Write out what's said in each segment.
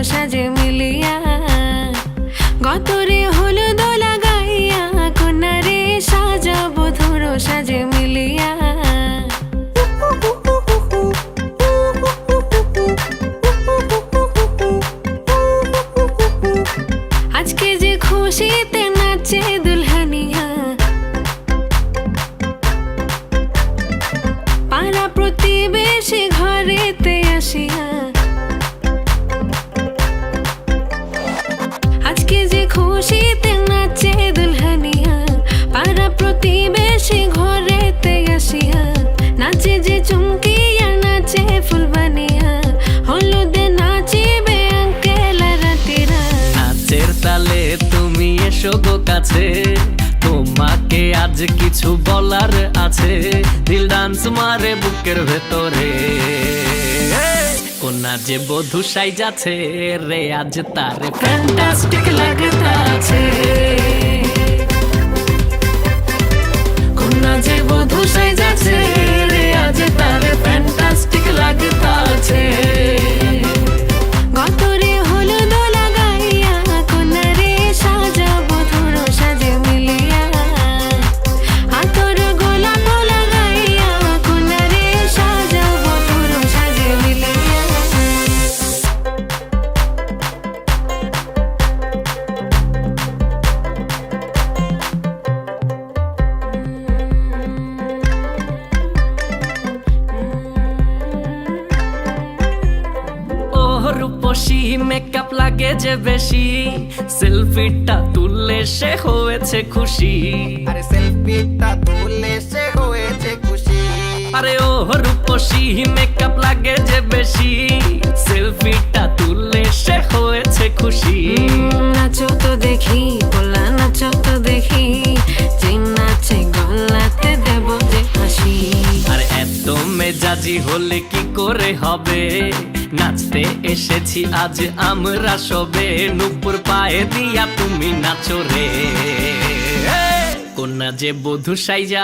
সাজে মিলিয়া গতরে হলুদ লাগাইয়া কন্যারে সাজাবো ধুর সাজে মিলিয়া আজকে যে খুশিতে নাচে দুলহানিয়া পাড়া প্রতিবেশী ঘরেতে আসিয়া আজকে যে খুশিতে নাচে দুলহানিয়া পাড়া প্রতিবেশী ঘরেতে আসিয়া নাচে যে চুমকিয়া নাচে ফুলবানিয়া হলুদে নাচিবে আঙ্কেল রাতিরা নাচের তালে তুমি এসো গো কাছে তোমাকে আজ কিছু বলার আছে দিল ডান্স মারে বুকের ভেতরে কোনা যে বধূ সাইজাছে রে আজ তারে ফ্যান্টাস্টিক লাগতাছে কোনা যে বধূ সাইজাছে রে আজ তারে ফ্যান্টাস্টিক লাগতাছে গতরে হলুদ লাগাইয়া কন্যারে সাজাবো ধুর সাজে মিলিয়া আতর গোলাপ লাগাইয়া কন্যারে সাজাবো ধুর সাজে মিলিয়া রূপসী মেকআপ লাগে যে বেশি সেলফিটা তুললে সে হয়েছে খুশি আরে সেলফিটা তুললে সে হয়েছে খুশি আরে ও রূপসী মেকআপ লাগে যে বেশি সেলফিটা তুললে সে হয়েছে খুশি নাচো তো দেখি বলা নাচো তো দেখি যে নাচে গলাতে দেব যে হাসি আর এত মেজাজি হলে কি করে হবে নাচতে এসেছি আজ আমরা সবে নুপুর পায়ে দিয়া তুমি নাচো রে কোনা যে বধূ সাইজা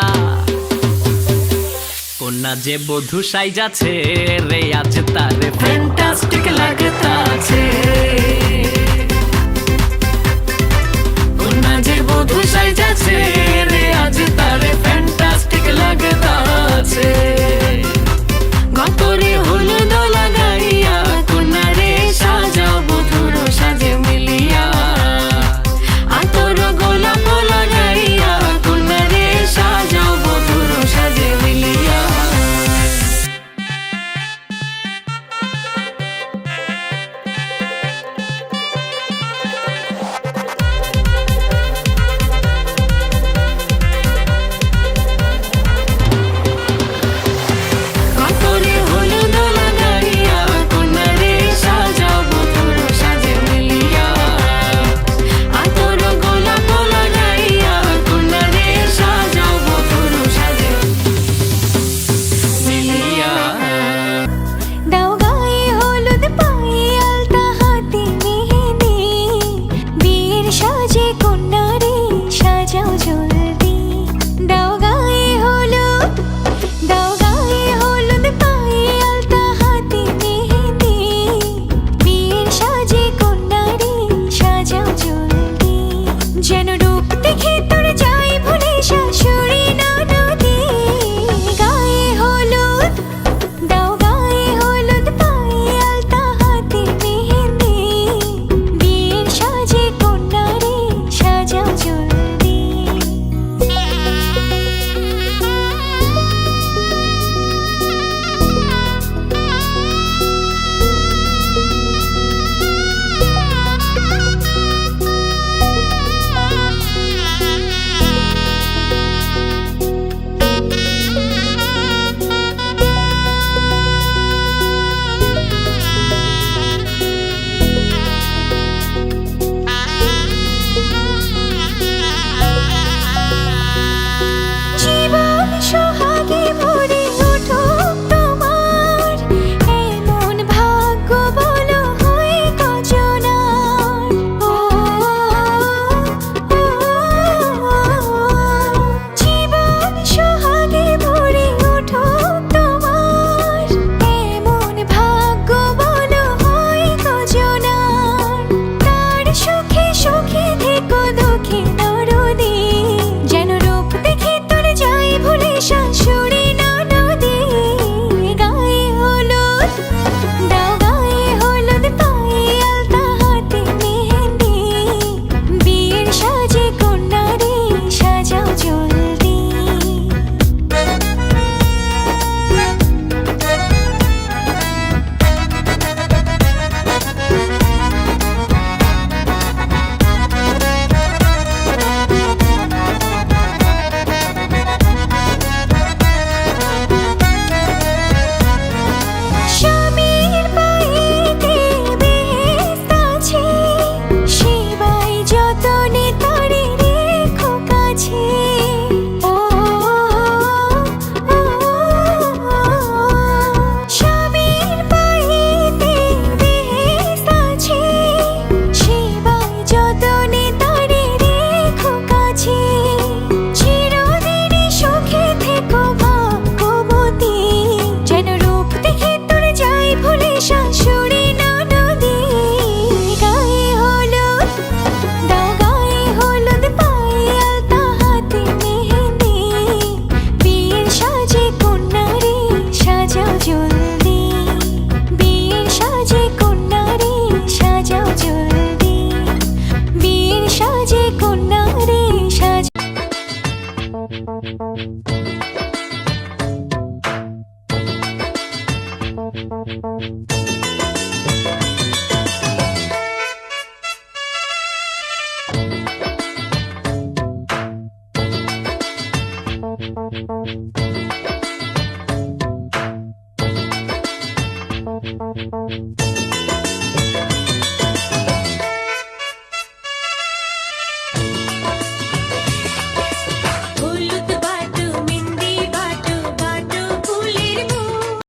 কোনা যে বধূ সাইজাছে রে আজ তারে ফ্যান্টাস্টিক লাগে